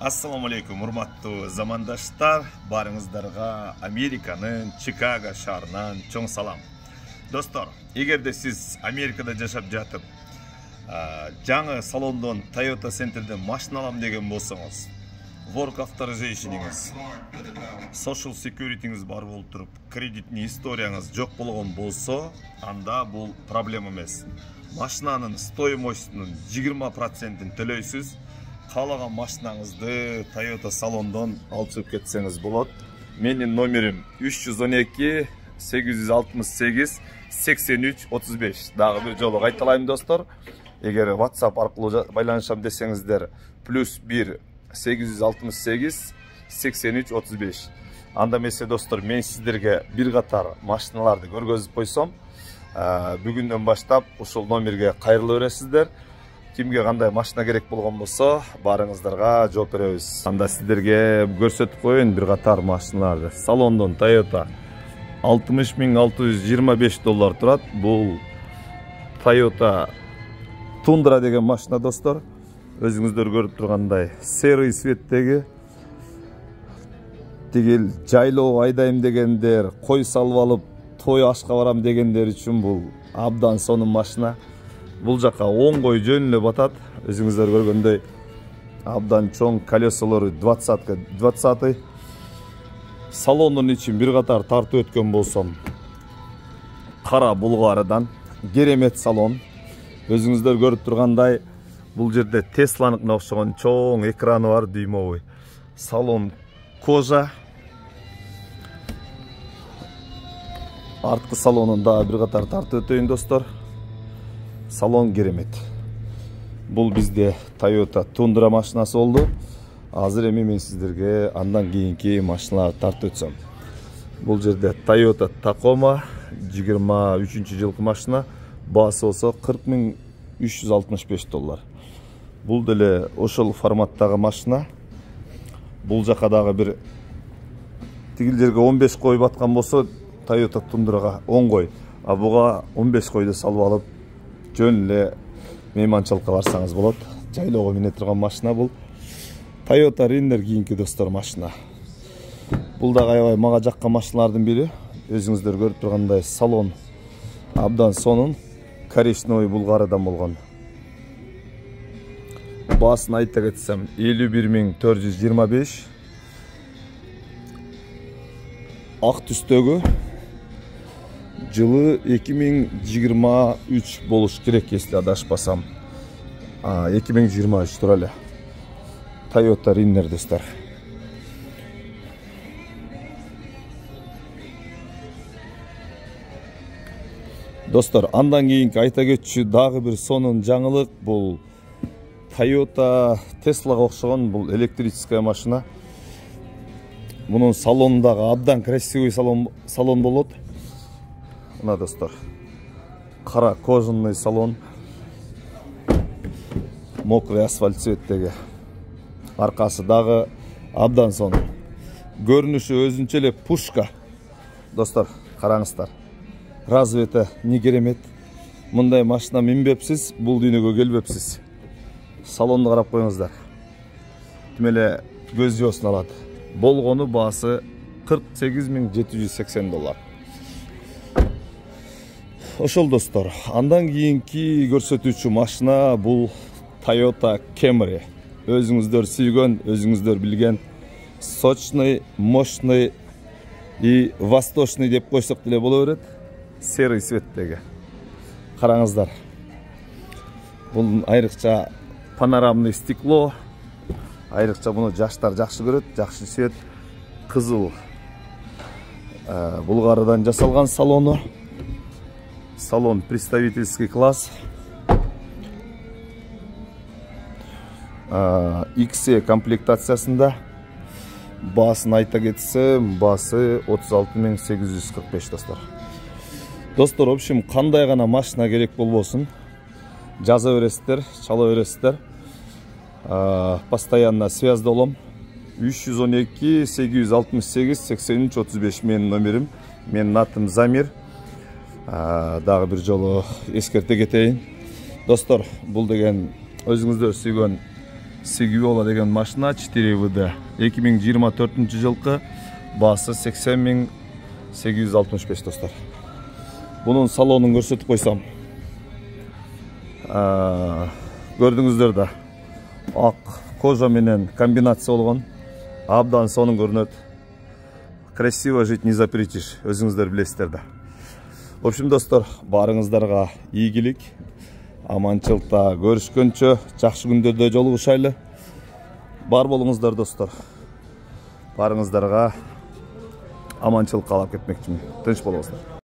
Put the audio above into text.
Ассаламу алейкум, урматтуу замандаштар. Барыңыздарга Американын Чикаго шаарынан чоң салам. Достор, эгерде сиз Америкада жашап жатып, жаңы салондон Toyota Center'ден машина алам деген болсоңуз, work authorization-иңиз, social security-иңиз бар болуп туруп, кредитный историяңыз жок болгон болсо, анда бул проблема эмес. Машинанын стоимостунун 20%-ин төлөйсүз. Каалаган машинаңызды Toyota салондон алып чыгып кетсеңиз болот. Менин номерим 312 868 83 35. Дагы бир жолу кайталайм достор. Эгер WhatsApp аркылуу байланышам десеңиздер, +1 868 83 35. Анда эмесе достор, мен сиздерге бир катар машиналарды көргөзүп койсом, бүгүндөн баштап ушул номерге кайрыла бересиздер. Кимге кандай машина керек болгон болсо, барыңыздарга жооп беребиз. Анда сиздерге көрсөтүп коеюн бир катар машиналарды. Салондон Toyota $60,625 турат. Бул Toyota Tundra деген машина достор. Өзүңүздөр көрүп тургандай, серый цветтеги. Тигил жайлоо айдайм дегендер, кой салып алып, той ашка барам дегендер үчүн бул абдан сонун машина. Бул жака оңгой жөн эле батат. Өзүңүздөр көргөндөй абдан чоң колесолору 20. Салондун ичин бир катар тартып өткөн болсом, кара булгарыдан керемет салон. Өзүңүздөр көрүп тургандай, бул жерде Тесланыкына окшогон чоң экраны бар, дүймөбүй. Салон кожа. Арткы салонун дагы бир катар тартып өтөйүн достор. Салон керемет. Бул бизде Toyota Tundra машинасы болду. Азыр эми мен сиздерге андан кийинки машиналарды тартып өтсөм. Бул жерде Toyota Tacoma 23-жылкы машина, баасы болсо $40,365. Бул деле ошол форматтагы машина. Бул жака дагы бир тигил жерге 15 кой баткан болсо, Toyota Tundraга 10 кой, а буга 15 койду салып алып жөн эле мейманчылыкка барсаңыз болот. Жайлоого мине турган машина бул. Toyota Renner кийинки достор машина. Бул да аябай мага жаккан машиналардын бири. Өзүңүздөр көрүп тургандай, салон абдан сонун, коричневый булгарыдан болгон. Баасын айта кетсем, $51,425. Ак түстөгү. Жылы 2023 болуш керек, если адашпасам. 2023 тура эле. Toyota Renner достор. Достор, андан кийинки айта кетчү дагы бир сонун жаңылык, бул Toyota Tesla'га окшогон бул электрическая машина. Мунун салонундагы абдан красивый салон болот. Мына достор, кара кожаный салон, мокрый асфальт цветтеги. Аркасы дагы абдан сонун. Көрүнүшү өзүнчө эле пушка. Достор, караңыздар. Разве это не керемет? Мындай машина минбепсиз, бул дүйнөгө келбепсиз. Салонду карап коюңуздар. Тим эле көз жобосун алат. Болгону баасы $48,780. Ошол достор, андан кийинки көрсөтүүчү машина бул Toyota Camry. Өзүңүздөр сүйгөн, өзүңүздөр билген, сочный, мощный и восточный деп койсок деле боло берет. Серый цветтеги. Караңыздар. Бул айрыкча панорамный стекло. Айрыкча буну жаштар жакшы көрөт, жакшы сүйөт. Кызыл булгарыдан жасалган салону. Салон представительский класс. XE комплектациясында. Баасын айта кетсем, баасы $36,845 достор. Достор, в общем, кандай гана машина керек болбосун, жаза бересиздер, чала бересиздер. Постоянно связьда болом. 312 868 83 35 менин номерим. Менин атым Замир. Дагы бир жолу эскерте кетейин. Достор, бул деген өзүңүздөр сүйгөн Seguola деген машина 4WD 2024 жылқы, басы 80.865 достар. Бұның салонын көрсетіп қойсам. Көрдіңіздер да. Ақ кожа менен комбинация болған. Абдан соның көрінеді. Красиво жить не запретишь. Өзіңіздер білесіздер да. В общем, достар, барыңыздарға игілік. Аманчылықта көрішкенше, жақсы күндерде жолығышайлы. Бар болыңыздар, достар. Барыңыздарға аманчылық қалап кетмекшімін. Тыныш болыңыздар.